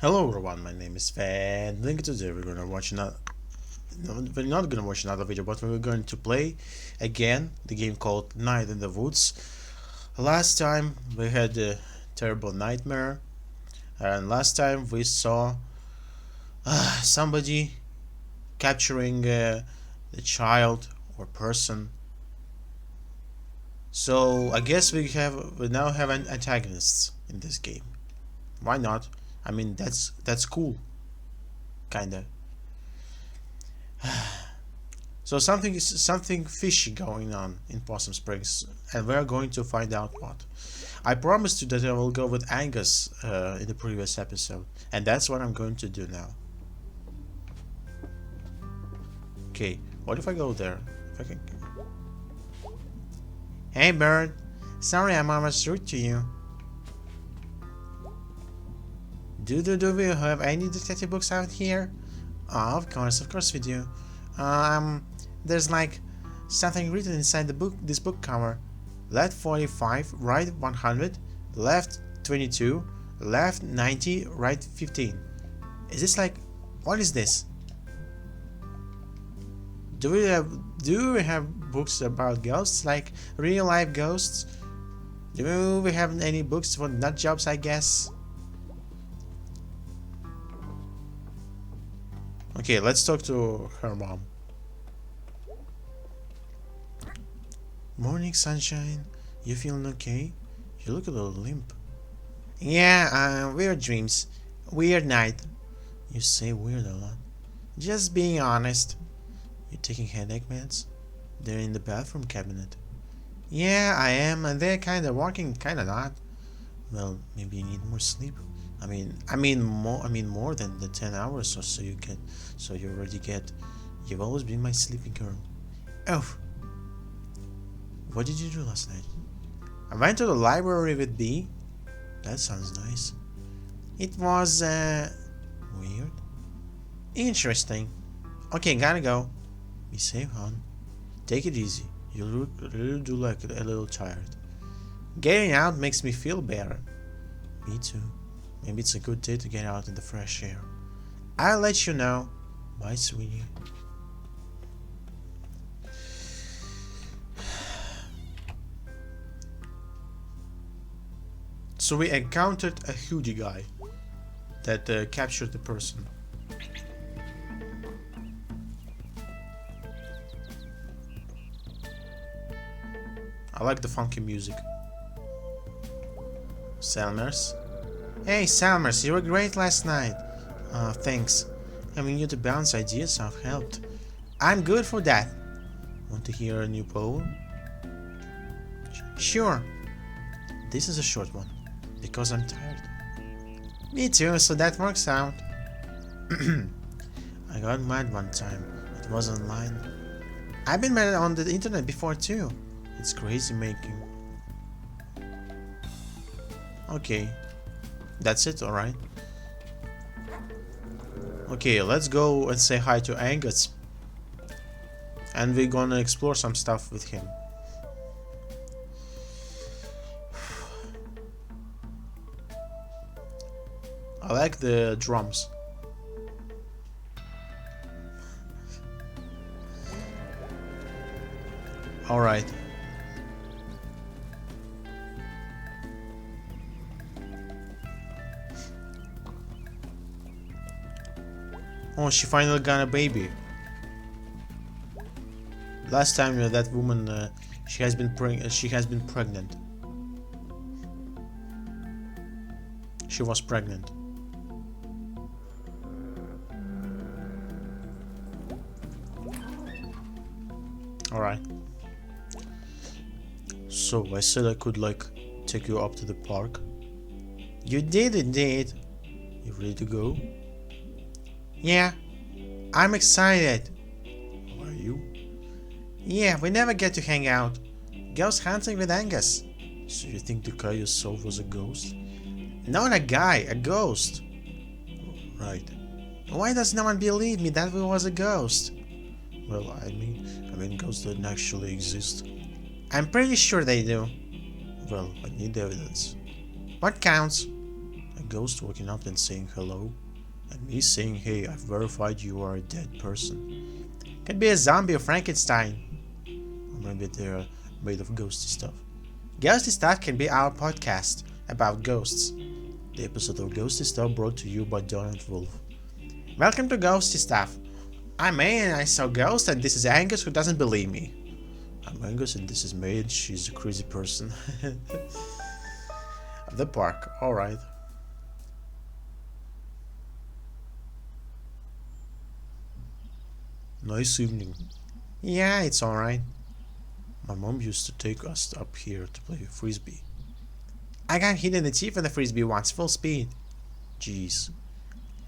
Hello everyone, my name is Van. Link today we're gonna watch another. No, we're not gonna watch another video, but we're going to play again the game called Night in the Woods. Last time we had a terrible nightmare, and last time we saw somebody capturing the child or person. So I guess we now have an antagonists in this game. Why not? I mean that's cool, kinda. So something fishy going on in Possum Springs, and we're going to find out what. I promised you that I will go with Angus in the previous episode, and that's what I'm going to do now. Okay, what if I go there? If I can. Hey, bird. Sorry, I'm almost rude to you. Do we have any detective books out here? Oh, of course we do. There's like something written inside the book, this book cover. Left 45, right 100, left 22, left 90, right 15. Is this like, what is this? Do we have books about ghosts, like real life ghosts? Do we have any books for nut jobs, I guess? Okay, let's talk to her mom. Morning, sunshine. You feeling okay? You look a little limp. Yeah, weird dreams. Weird night. You say weird a lot. Just being honest. You taking headache meds? They're in the bathroom cabinet. Yeah, I am, and they're kinda working, kinda not. Well, maybe you need more sleep. I mean more than the 10 hours or so you get. So you already get. You've always been my sleeping girl. Oh. What did you do last night? I went to the library with B. That sounds nice. It was, weird. Interesting. Okay, gotta go. Be safe, hon. Take it easy. You really do look a little tired. Getting out makes me feel better. Me too. Maybe it's a good day to get out in the fresh air. I'll let you know. Bye, sweetie. So we encountered a hoodie guy that captured the person. I like the funky music. Selmers. Hey Selmers, you were great last night. Thanks. Having you to bounce ideas have helped. I'm good for that. Want to hear a new poem? Sure. This is a short one. Because I'm tired. Me too, so that works out. I got mad one time. It was online. I've been mad on the internet before too. It's crazy making. Okay. That's it, alright. Okay, let's go and say hi to Angus. And we're gonna explore some stuff with him. I like the drums. Alright. Oh, she finally got a baby. Last time that woman, she has been pregnant. She was pregnant. Alright. So I said I could like take you up to the park. You did indeed. You ready to go? Yeah. I'm excited. Are you? Yeah, we never get to hang out. Ghost hunting with Angus. So you think the guy you saw was a ghost? Not a guy, a ghost. Right. Why does no one believe me that we was a ghost? Well, I mean ghosts don't actually exist. I'm pretty sure they do. Well, I need evidence. What counts? A ghost waking up and saying hello, and me saying, hey, I've verified you are a dead person. Could be a zombie or Frankenstein. Or maybe they're made of ghosty stuff. Ghosty Stuff can be our podcast about ghosts. The episode of Ghosty Stuff brought to you by Donald Wolf. Welcome to Ghosty Stuff. I'm May and I saw ghosts, and this is Angus who doesn't believe me. I'm Angus and this is May and she's a crazy person. The park, alright. Nice evening. Yeah, it's alright. My mom used to take us up here to play frisbee. I got hit in the teeth with the frisbee once, full speed. Jeez.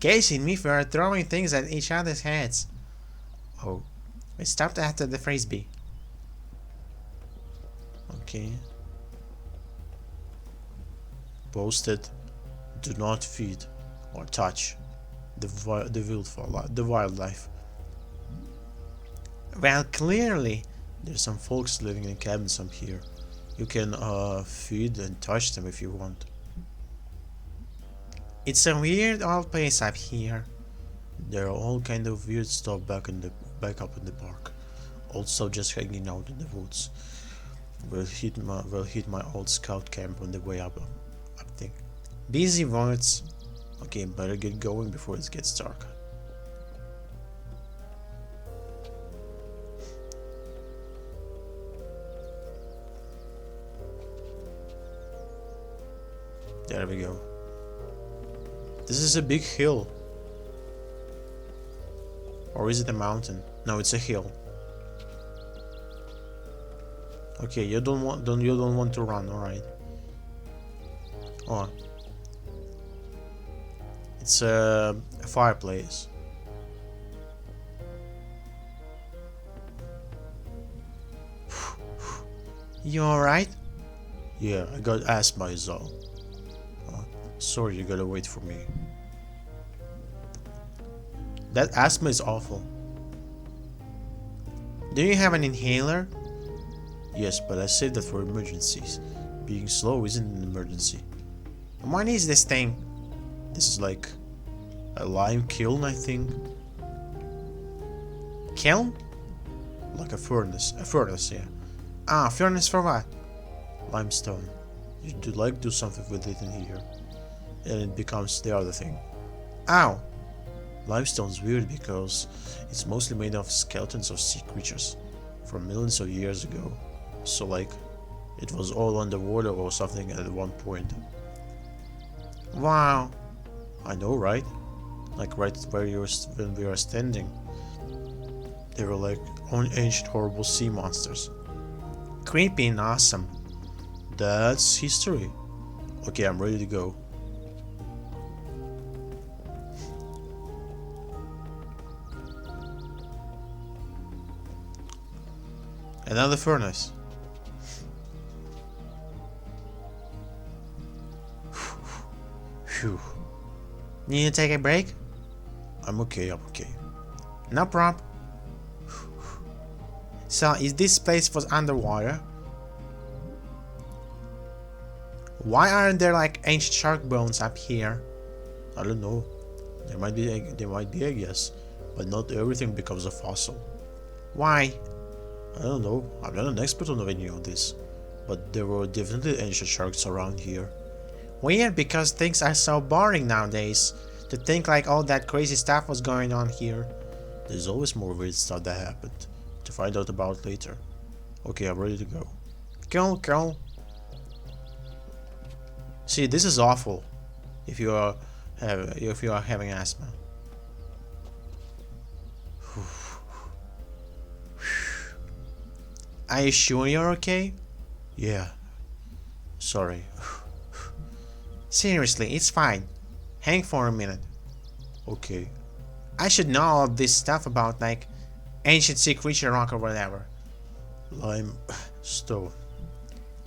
Casey and me were throwing things at each other's heads. Oh, we stopped after the frisbee. Okay. Posted. Do not feed or touch the wildlife. Well, clearly, there's some folks living in cabins up here. You can feed and touch them if you want. It's a weird old place up here. There are all kind of weird stuff back up in the park. Also, just hanging out in the woods. We'll hit my old scout camp on the way up. I think. Busy words. Okay, better get going before it gets dark. There we go. This is a big hill. Or is it a mountain? No, it's a hill. Okay, you don't want to run, alright. Oh. It's a fireplace. You alright? Yeah, I got asthma is all. Sorry, you gotta wait for me. That asthma is awful. Do you have an inhaler? Yes, but I saved that for emergencies. Being slow isn't an emergency. What is this thing? This is like a lime kiln, I think. Kiln? Like a furnace. A furnace, yeah. Ah, furnace for what? Limestone. You do something with it in here. And it becomes the other thing. Ow! Limestone's weird because it's mostly made of skeletons of sea creatures from millions of years ago. So like, it was all underwater or something at one point. Wow! I know, right? Like right where when we were standing. They were like ancient horrible sea monsters. Creepy and awesome. That's history. Okay, I'm ready to go. Another furnace. Phew. Need to take a break? I'm okay. No problem. So, is this place was underwater? Why aren't there like ancient shark bones up here? I don't know. There might be, I guess, but not everything becomes a fossil. Why? I don't know. I'm not an expert on any of this, but there were definitely ancient sharks around here. Weird, because things are so boring nowadays. To think like all that crazy stuff was going on here. There's always more weird stuff that happened. To find out about later. Okay, I'm ready to go. Cool. See, this is awful. If you are having asthma. Are you sure you're okay? Yeah. Sorry. Seriously, it's fine. Hang for a minute. Okay. I should know all of this stuff about like ancient sea creature rock or whatever. Limestone.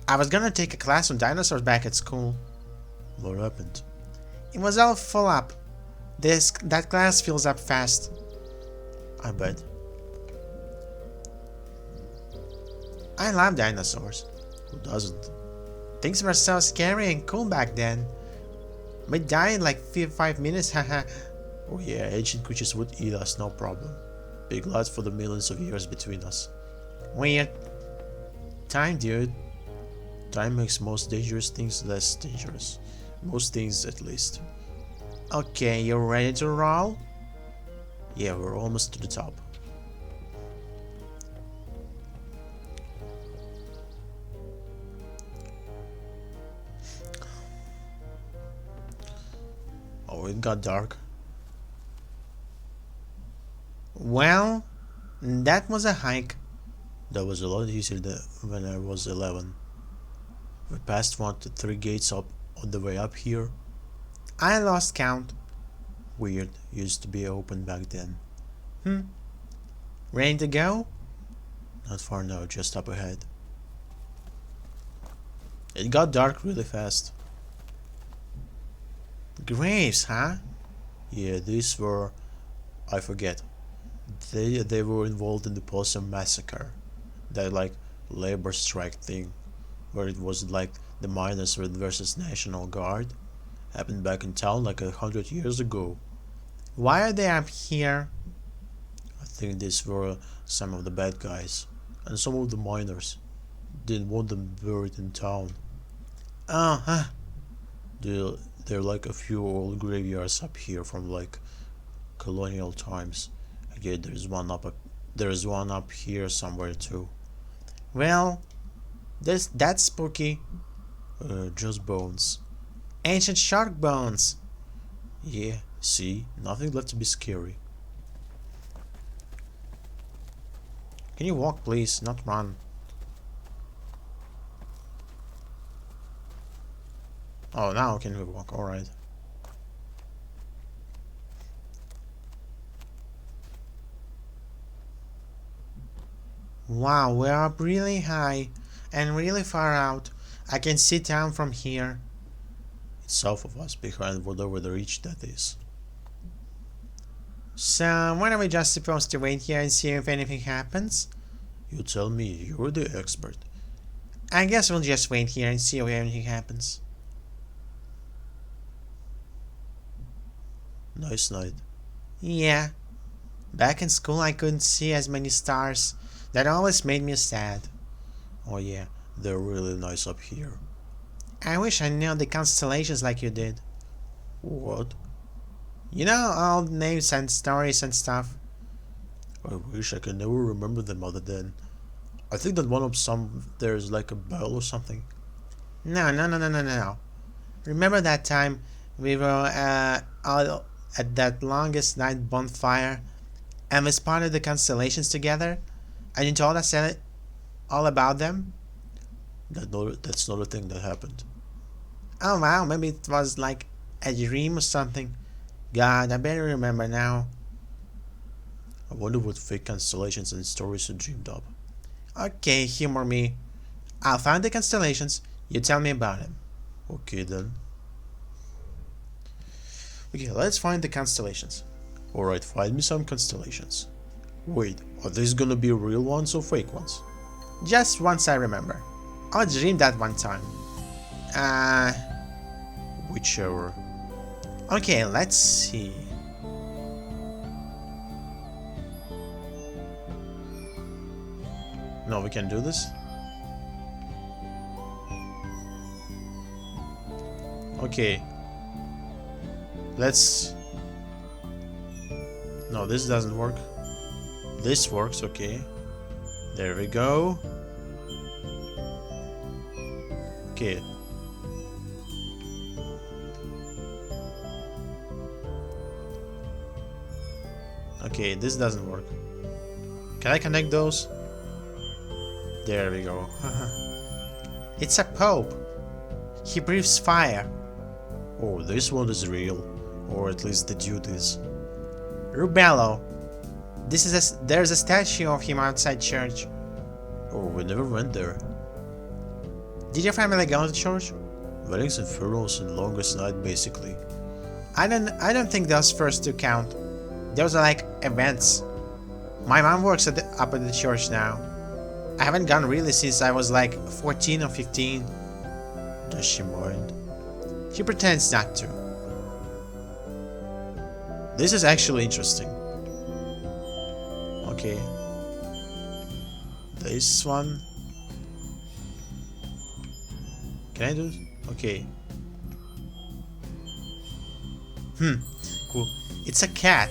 I was gonna take a class on dinosaurs back at school. What happened? It was all full up. That class fills up fast. I bet. I love dinosaurs. Who doesn't? Things were so scary and cool back then. Might die in like 5 minutes, haha. Oh yeah, ancient creatures would eat us, no problem. Big lots for the millions of years between us. Weird. Time, dude. Time makes most dangerous things less dangerous. Most things, at least. Okay, you ready to roll? Yeah, we're almost to the top. Oh, it got dark. Well, that was a hike. That was a lot easier than when I was 11. We passed 1 to 3 gates up on the way up here. I lost count. Weird, used to be open back then. Ready to go? Not far now, just up ahead. It got dark really fast. Graves, huh? Yeah, these were... I forget. They were involved in the Possum Massacre. That like labor strike thing. Where it was like the miners versus National Guard. Happened back in town like 100 years ago. Why are they up here? I think these were some of the bad guys. And some of the miners didn't want them buried in town. Oh, huh. There are like a few old graveyards up here from like colonial times. Okay, there's one up here somewhere too. Well, that's spooky. Just bones. Ancient shark bones. Yeah, see, nothing left to be scary. Can you walk, please, not run? Oh, now can we walk? Alright. Wow, we're up really high and really far out. I can see town from here. It's south of us, behind whatever the reach that is. So, when are we just supposed to wait here and see if anything happens? You tell me, you're the expert. I guess we'll just wait here and see if anything happens. Nice night. Yeah. Back in school I couldn't see as many stars. That always made me sad. Oh yeah, they're really nice up here. I wish I knew the constellations like you did. What? You know, all the names and stories and stuff. I wish I could never remember them other than... I think that one of some... there's like a bell or something. No. Remember that time we were all at that longest night bonfire and we spotted the constellations together? And you told us all about them? That's not a thing that happened. Oh wow, maybe it was like a dream or something. God, I better remember now. I wonder what fake constellations and stories you dreamed up. Okay, humor me. I'll find the constellations, you tell me about them. Okay then. Okay, let's find the constellations. Alright, find me some constellations. Wait, are these gonna be real ones or fake ones? Just once I remember. I dreamed that one time. Whichever. Okay, let's see. No, we can do this? Okay. Let's... No, this doesn't work. This works, okay. There we go. Okay. Okay, this doesn't work. Can I connect those? There we go. It's a Pope. He breathes fire. Oh, this one is real. Or at least the dude is. Rubello. There's a statue of him outside church. Oh, we never went there. Did your family go to church? Weddings and funerals and longest night, basically. I don't think those first two count. Those are like events. My mom works up at the church now. I haven't gone really since I was like 14 or 15. Does she mind? She pretends not to. This is actually interesting. Okay. This one. Can I do it? Okay. Cool. It's a cat.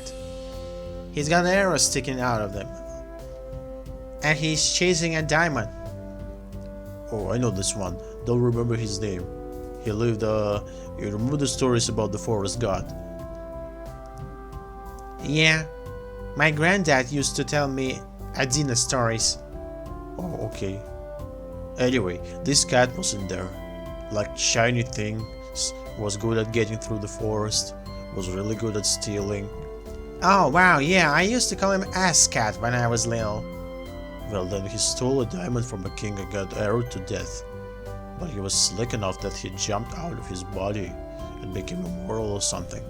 He's got an arrow sticking out of them. And he's chasing a diamond. Oh, I know this one. Don't remember his name. He lived, you remember the stories about the forest god? Yeah. My granddad used to tell me Adina stories. Oh, okay. Anyway, this cat was in there. Like shiny things, was good at getting through the forest, was really good at stealing. Oh wow, yeah, I used to call him Ass Cat when I was little. Well, then he stole a diamond from a king and got arrowed to death. But he was slick enough that he jumped out of his body and became immortal or something.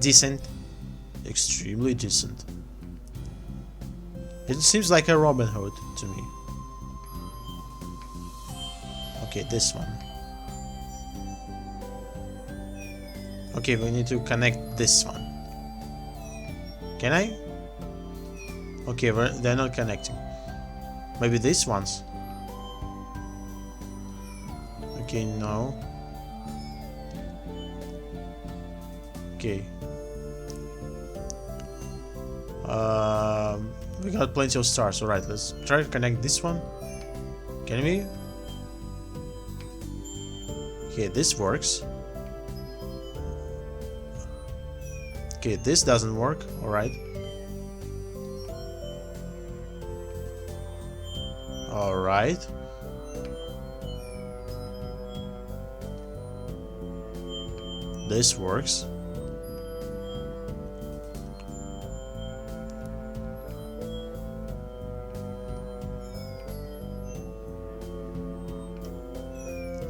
Decent. Extremely decent. It seems like a Robin Hood to me. Okay, this one. Okay, we need to connect this one. Can I? Okay, they're not connecting. Maybe these ones. Okay, no. Okay. We got plenty of stars. Alright, let's try to connect this one. Can we? Okay, this works. Okay, this doesn't work. Alright. Alright. This works.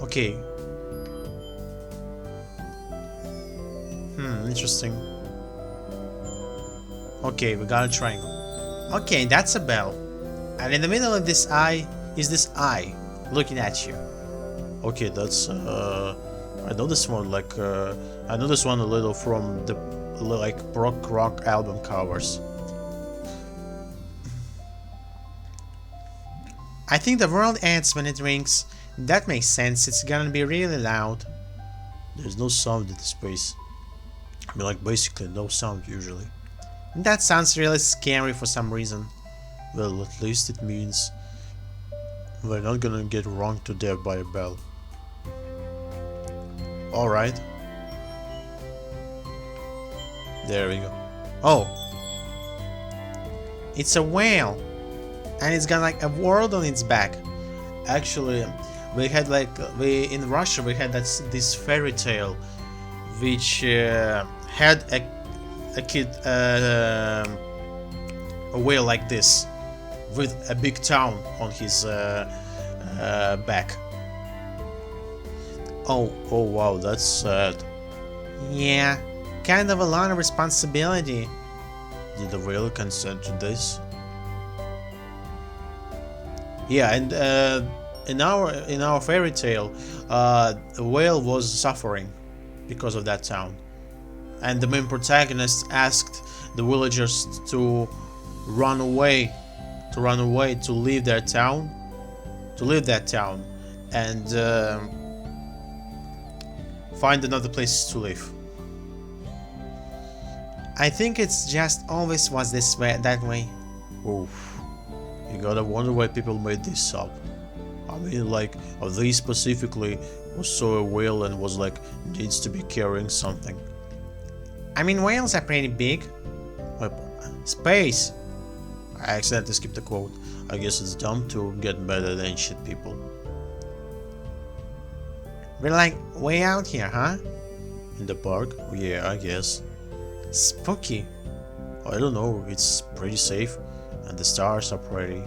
Okay. Interesting. Okay, we got a triangle. Okay, that's a bell. And in the middle of this eye is this eye looking at you. Okay, that's I know this one I know this one a little from the prog rock album covers. I think the world ends when it rings. That makes sense, it's gonna be really loud. There's no sound in the space. I mean, like, basically no sound usually. That sounds really scary for some reason. Well, at least it means we're not gonna get wrung to death by a bell. Alright. There we go. Oh! It's a whale! And it's got like a world on its back. Actually, we had in Russia we had this fairy tale which had a whale like this with a big town on his back. Oh wow, that's sad. Yeah, kind of a lot of responsibility. Did the whale consent to this? Yeah, and in our fairy tale, the whale was suffering because of that town, and the main protagonist asked the villagers to run away, to leave that town, and find another place to live. I think it's just always was that way. Oof. You gotta wonder why people made this up. I mean, like, they specifically saw a whale and was like, needs to be carrying something. I mean, whales are pretty big. Space! I accidentally skipped the quote. I guess it's dumb to get mad at ancient people. We're like way out here, huh? In the park? Yeah, I guess. Spooky. I don't know, it's pretty safe. And the stars are pretty.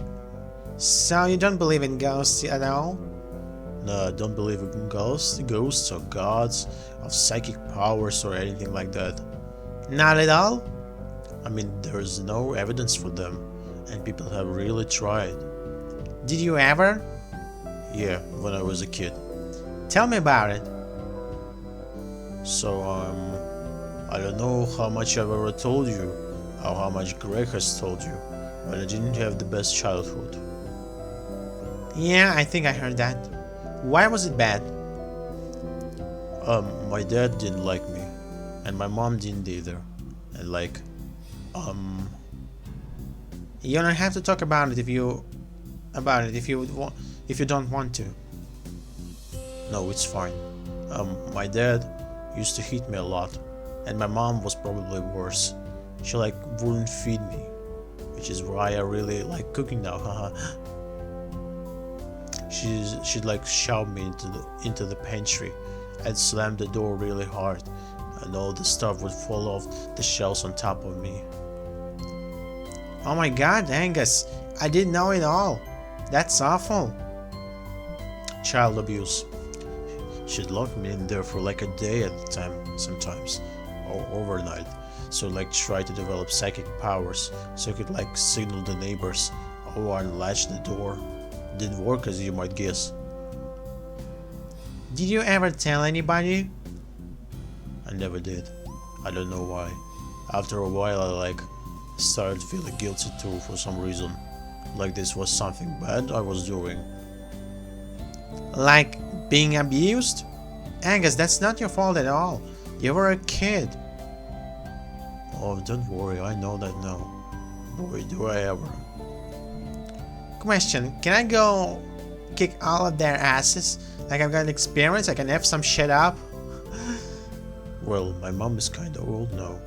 So you don't believe in ghosts at all? No, I don't believe in ghosts or gods, of psychic powers or anything like that. Not at all? I mean, there's no evidence for them, and people have really tried. Did you ever? Yeah, when I was a kid. Tell me about it. So, I don't know how much I've ever told you, or how much Greg has told you, but I didn't have the best childhood. Yeah, I think I heard that. Why was it bad? My dad didn't like me, and my mom didn't either. And um, you don't have to talk about it if you don't want to. No, it's fine. My dad used to hit me a lot, and my mom was probably worse. She wouldn't feed me, which is why I really like cooking now, haha. She'd shove me into the pantry and slam the door really hard, and all the stuff would fall off the shelves on top of me. Oh my god, Angus, I didn't know it all. That's awful. Child abuse. She'd lock me in there for a day at a time sometimes, or overnight, so try to develop psychic powers so I could signal the neighbors or unlatch the door. Didn't work, as you might guess. Did you ever tell anybody? I never did. I don't know why. After a while I started feeling guilty too for some reason. Like this was something bad I was doing. Like being abused? Angus, that's not your fault at all. You were a kid. Oh, don't worry, I know that now. Boy, do I ever. Question, can I go kick all of their asses? I've got experience, I can F some shit up? Well, my mom is kinda old now.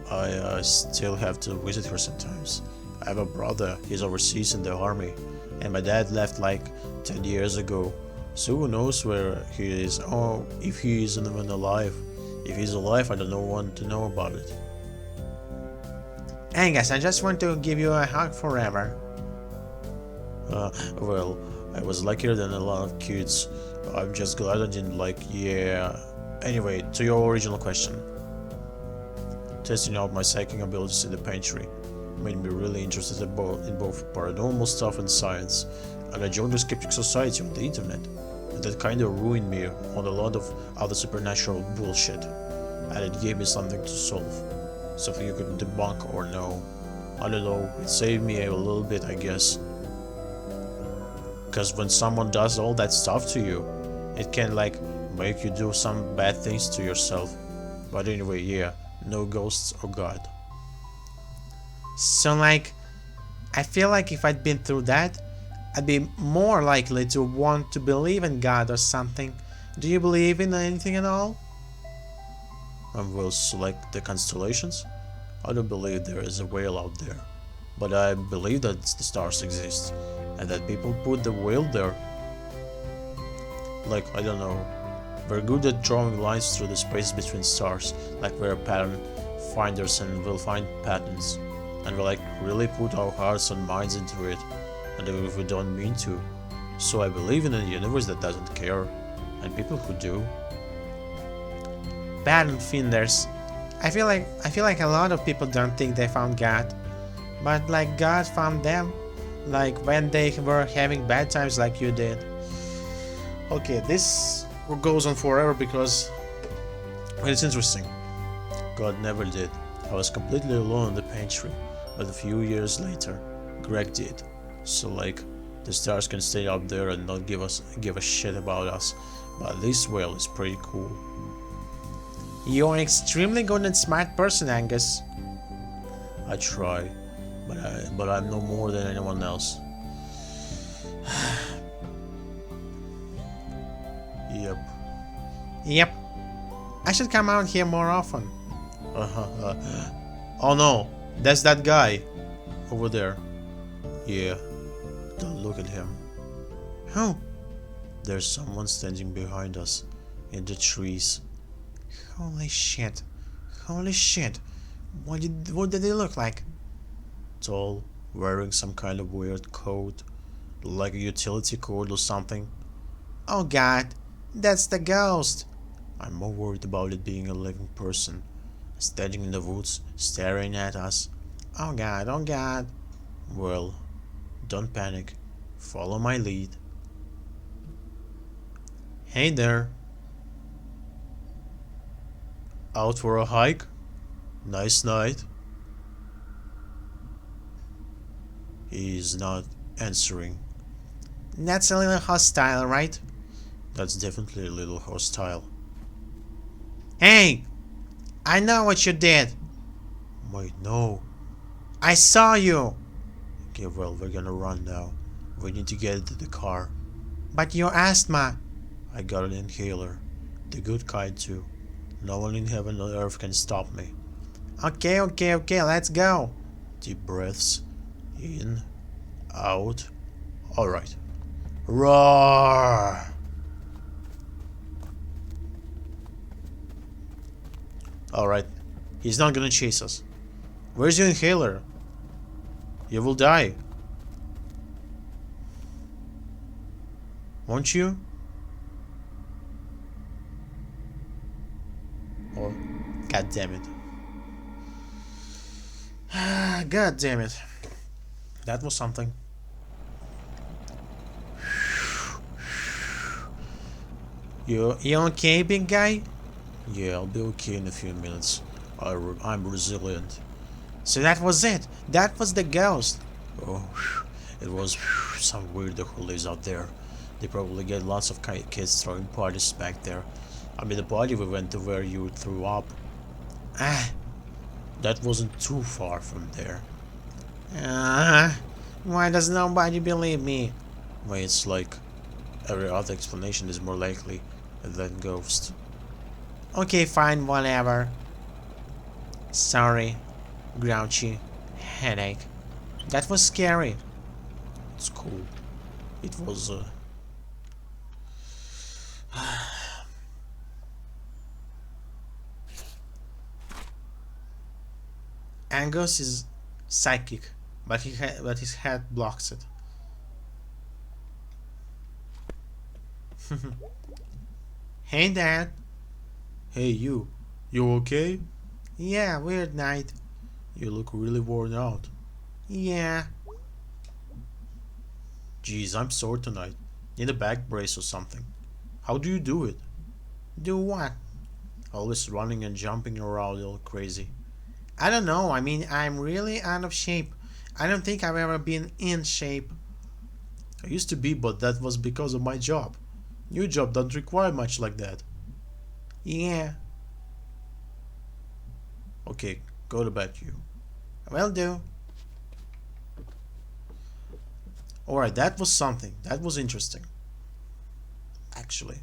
I still have to visit her sometimes. I have a brother, he's overseas in the army, and my dad left 10 years ago. So who knows where he is, or if he is even alive. If he's alive, I don't want to know about it. Angus, I just want to give you a hug forever. Well, I was luckier than a lot of kids. I'm just glad I didn't yeah. Anyway, to your original question. Testing out my psychic abilities in the pantry made me really interested in both paranormal stuff and science, and I joined the Skeptic Society on the internet, and that kinda ruined me on a lot of other supernatural bullshit, and it gave me something to solve, something you could debunk or know. I don't know, it saved me a little bit, I guess. Because when someone does all that stuff to you, it can make you do some bad things to yourself. But anyway, yeah, no ghosts or God. So I feel if I'd been through that, I'd be more likely to want to believe in God or something. Do you believe in anything at all? Well, the constellations? I don't believe there is a whale out there, but I believe that the stars exist, and that people put the whale there. I don't know. We're good at drawing lines through the space between stars, we're pattern finders and we'll find patterns. And we really put our hearts and minds into it, and even if we don't mean to. So I believe in a universe that doesn't care, and people who do. Pattern finders. I feel like a lot of people don't think they found God, but God found them, when they were having bad times like you did. Okay, this goes on forever because it's interesting. God never did. I was completely alone in the pantry, but a few years later, Greg did. So the stars can stay up there and not give a shit about us, but this whale is pretty cool. You're an extremely good and smart person, Angus. I try, but I'm no more than anyone else. Yep. I should come out here more often. Oh no, that's that guy over there. Yeah, don't look at him. Who? There's someone standing behind us in the trees. Holy shit. What did they look like? Tall, wearing some kind of weird coat, like a utility coat or something. Oh god, that's the ghost. I'm more worried about it being a living person, standing in the woods, staring at us. Oh god. Well, don't panic. Follow my lead. Hey there. Out for a hike? Nice night. He's not answering. That's a little hostile, right? That's definitely a little hostile. Hey! I know what you did! Wait, no. I saw you! Okay, well, we're gonna run now. We need to get into the car. But your asthma! I got an inhaler. The good kind, too. No one in heaven or earth can stop me. Okay, okay, okay, let's go! Deep breaths. In. Out. Alright. Roar! Alright. He's not gonna chase us. Where's your inhaler? You will die. Won't you? Oh, god damn it. God damn it. That was something. You okay, big guy? Yeah, I'll be okay in a few minutes. I'm resilient. So that was it. That was the ghost. Oh, it was some weirdo who lives out there. They probably get lots of kids throwing parties back there. I mean, the party we went to where you threw up. Ah, that wasn't too far from there. Why does nobody believe me? Well, it's like every other explanation is more likely than ghost. Okay, fine, whatever. Sorry. Grouchy. Headache. That was scary. It's cool. It was, Angus is psychic, but his head blocks it. Hey, Dad. Hey, you. You okay? Yeah, weird night. You look really worn out. Yeah. Geez, I'm sore tonight. Need a back brace or something. How do you do it? Do what? Always running and jumping around all crazy. I don't know. I mean, I'm really out of shape. I don't think I've ever been in shape. I used to be, but that was because of my job. Your job doesn't require much like that. Yeah. Okay, go to bed, you. Will do. Alright, that was something. That was interesting. Actually.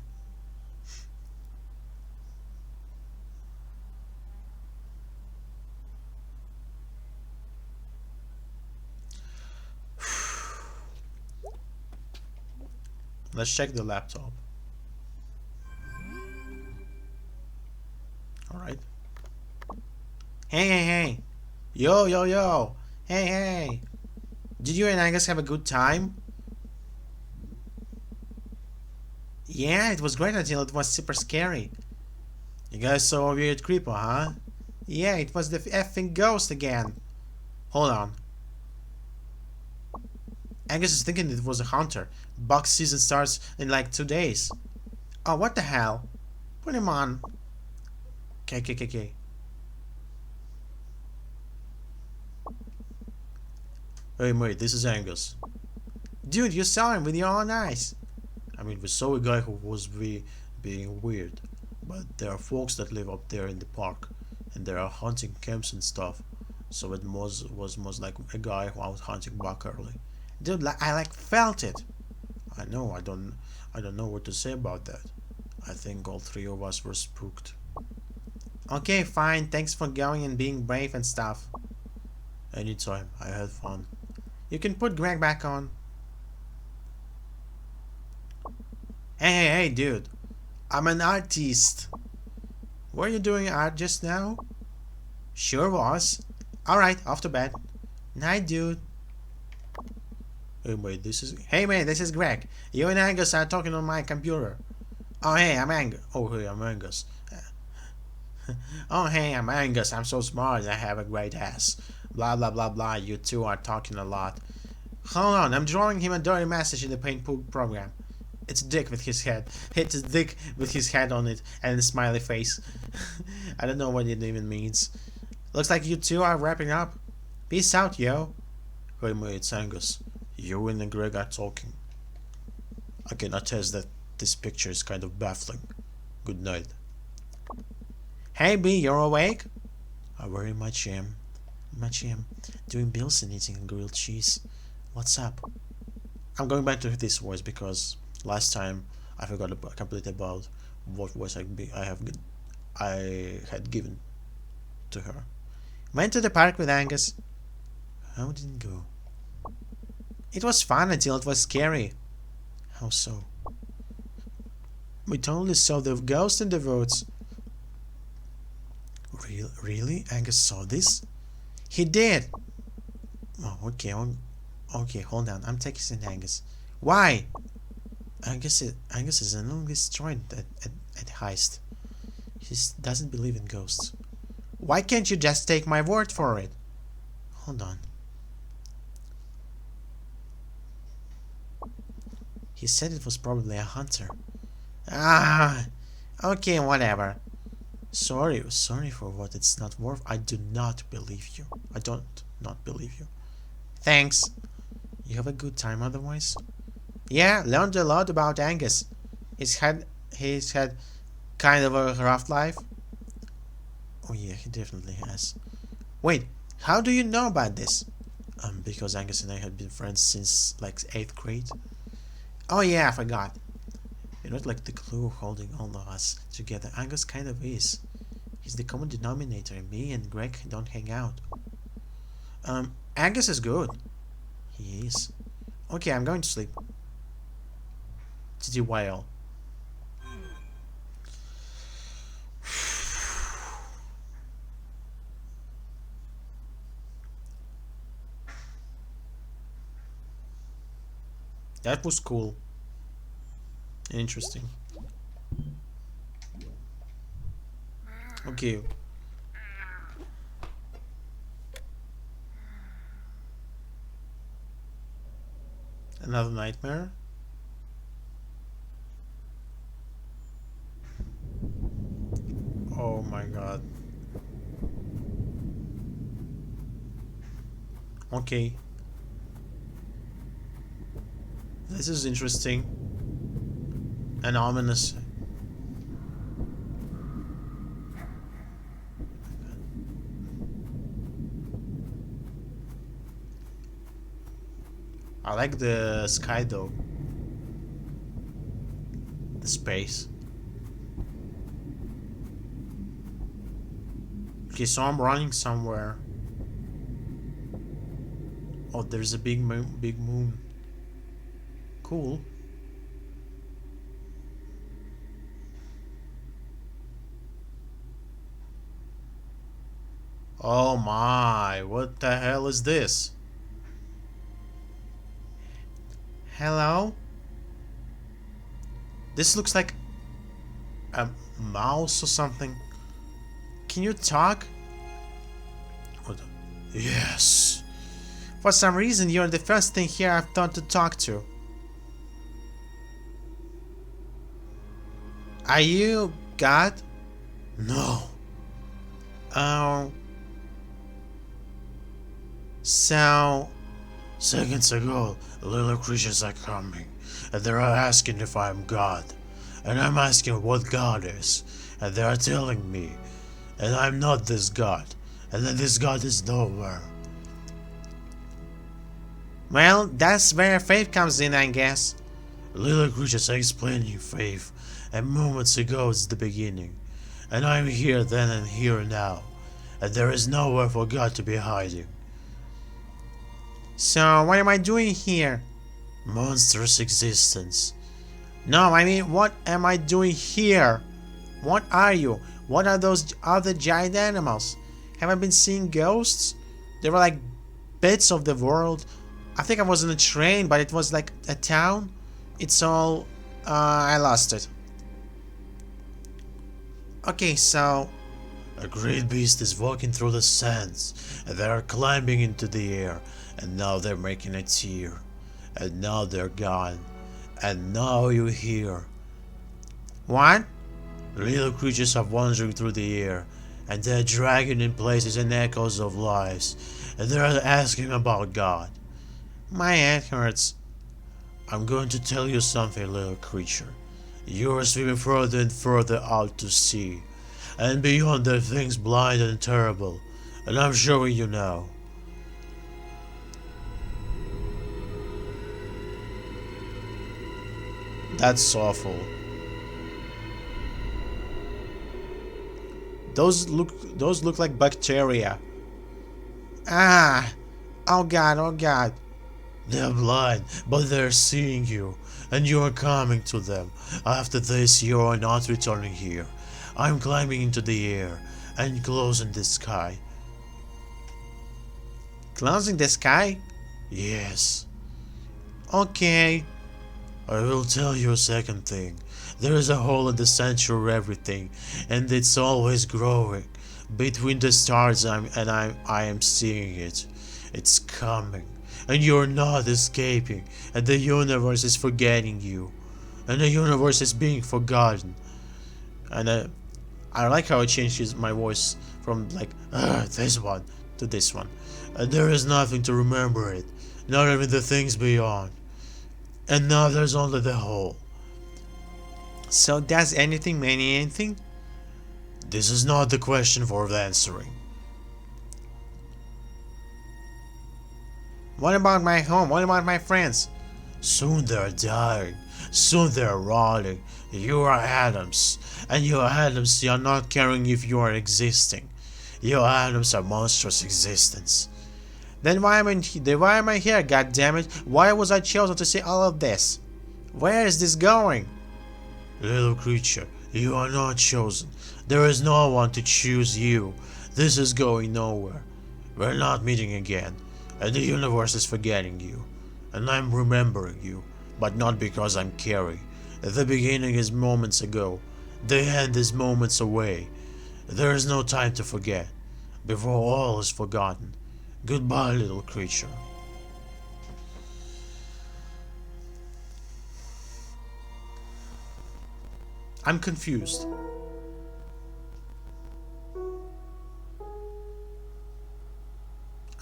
Let's check the laptop. Alright. Hey, hey, hey. Yo, yo, yo. Hey, hey. Did you and Angus have a good time? Yeah, it was great until it was super scary. You guys saw a weird creeper, huh? Yeah, it was the effing ghost again. Hold on. Angus is thinking it was a hunter. Box season starts in like 2 days. Oh, what the hell? Put him on. Okay. Hey mate, this is Angus. Dude, you saw him with your own eyes. I mean, we saw a guy who was being weird. But there are folks that live up there in the park. And there are hunting camps and stuff. So it was most like a guy who was hunting back early. Dude, I like felt it. I know, I don't know what to say about that. I think all three of us were spooked. Okay, fine. Thanks for going and being brave and stuff. Anytime. I had fun. You can put Greg back on. Hey, dude. I'm an artist. Were you doing art just now? Sure was. Alright, off to bed. Night, dude. Hey, mate, this is Greg. You and Angus are talking on my computer. Oh, hey, I'm Angus. Oh, hey, I'm Angus. I'm so smart. I have a great ass. Blah, blah, blah, blah. You two are talking a lot. Hold on, I'm drawing him a dirty message in the paint program. It's a dick with his head. It's a dick with his head on it and a smiley face. I don't know what it even means. Looks like you two are wrapping up. Peace out, yo. Hey mate, it's Angus. You and Greg are talking. I can attest that this picture is kind of baffling. Good night. Hey B, you're awake? I very much am. Doing bills and eating grilled cheese. What's up? I'm going back to this voice because last time I forgot completely about what voice I had given to her. Went to the park with Angus. How did it go? It was fun until it was scary. How so? We totally saw the ghost in the woods. Really? Angus saw this? He did! Oh, okay, okay, hold on. I'm texting Angus. Why? Angus is an only destroyed at heist. He doesn't believe in ghosts. Why can't you just take my word for it? Hold on. He said it was probably a hunter. Ah, okay, whatever. Sorry for what it's not worth. I do not believe you. I don't not believe you. Thanks. You have a good time otherwise? Yeah, learned a lot about Angus. He's had kind of a rough life. Oh yeah, he definitely has. Wait, how do you know about this? Because Angus and I had been friends since like 8th grade. Oh yeah, I forgot. You're not like the glue holding all of us together. Angus kind of is. He's the common denominator. Me and Greg don't hang out. Angus is good. He is. Okay, I'm going to sleep. TTYL. That was cool. Interesting. Okay. Another nightmare. Oh my god. Okay. This is interesting and ominous. I like the sky though. The space. Okay, so I'm running somewhere. Oh, there's a big moon. Cool. Oh my, what the hell is this? Hello? This looks like a mouse or something. Can you talk? Yes. For some reason, you're the first thing here I've thought to talk to. Are you God? No. Oh. So, seconds ago, little creatures are coming, and they are asking if I'm God. And I'm asking what God is, and they are telling me, and I'm not this God, and that this God is nowhere. Well, that's where faith comes in, I guess. Little creatures are explaining faith, and moments ago is the beginning. And I'm here then and here now, and there is nowhere for God to be hiding. So, what am I doing here? Monstrous existence. No, I mean, what am I doing here? What are you? What are those other giant animals? Have I been seeing ghosts? They were like bits of the world. I think I was on a train, but it was like a town. It's all... I lost it. Okay, so... A great beast is walking through the sands, and they are climbing into the air, and now they're making a tear, and now they're gone, and now you're here. What? Little creatures are wandering through the air, and they're dragging in places and echoes of lives, and they're asking about God. My head hurts. I'm going to tell you something, little creature. You're swimming further and further out to sea, and beyond there are things blind and terrible, and I'm showing you now. That's awful. Those look like bacteria. Ah! Oh god, oh god. They're blind, but they're seeing you, and you are coming to them. After this, you are not returning here. I'm climbing into the air and closing the sky. Closing the sky? Yes. Okay. I will tell you a second thing. There is a hole in the center of everything, and it's always growing. Between the stars I am seeing it. It's coming, and you're not escaping, and the universe is forgetting you. And the universe is being forgotten. And I like how it changes my voice from like this one to this one. And there is nothing to remember it, not even the things beyond. And now there's only the hole. So does anything mean anything? This is not the question for answering. What about my home? What about my friends? Soon they're dying. Soon they're rotting. You are atoms. And your atoms are not caring if you are existing. Your atoms are monstrous existence. Then why am I here, goddammit? Why was I chosen to see all of this? Where is this going? Little creature, you are not chosen. There is no one to choose you. This is going nowhere. We're not meeting again, and the universe is forgetting you. And I'm remembering you, but not because I'm Carrie. The beginning is moments ago. The end is moments away. There is no time to forget, before all is forgotten. Goodbye, little creature. I'm confused.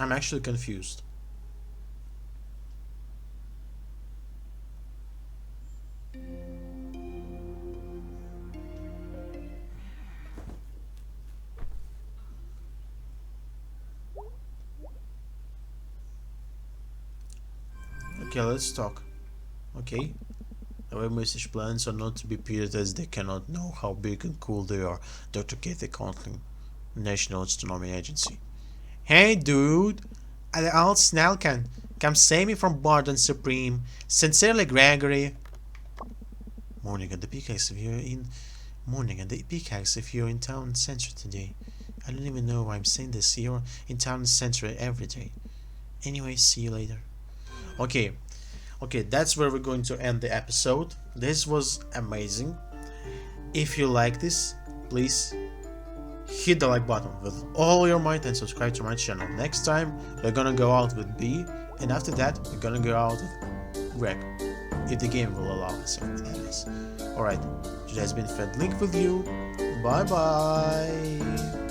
I'm actually confused. Okay, let's talk. Okay? Our message plans are not to be repeated as they cannot know how big and cool they are. Dr. Kathy Conklin, National Astronomy Agency. Hey dude! The old Snelkan. Come save me from Barton Supreme. Sincerely, Gregory. Morning at the Pickaxe if you're in town center today. I don't even know why I'm saying this. You're in town center every day. Anyway, see you later. Okay, that's where we're going to end the episode. This was amazing. If you like this, please hit the like button with all your might and subscribe to my channel. Next time we're gonna go out with B, and after that we're gonna go out with Greg, if the game will allow us. That is. Alright, today has been Fred Link with you. Bye bye.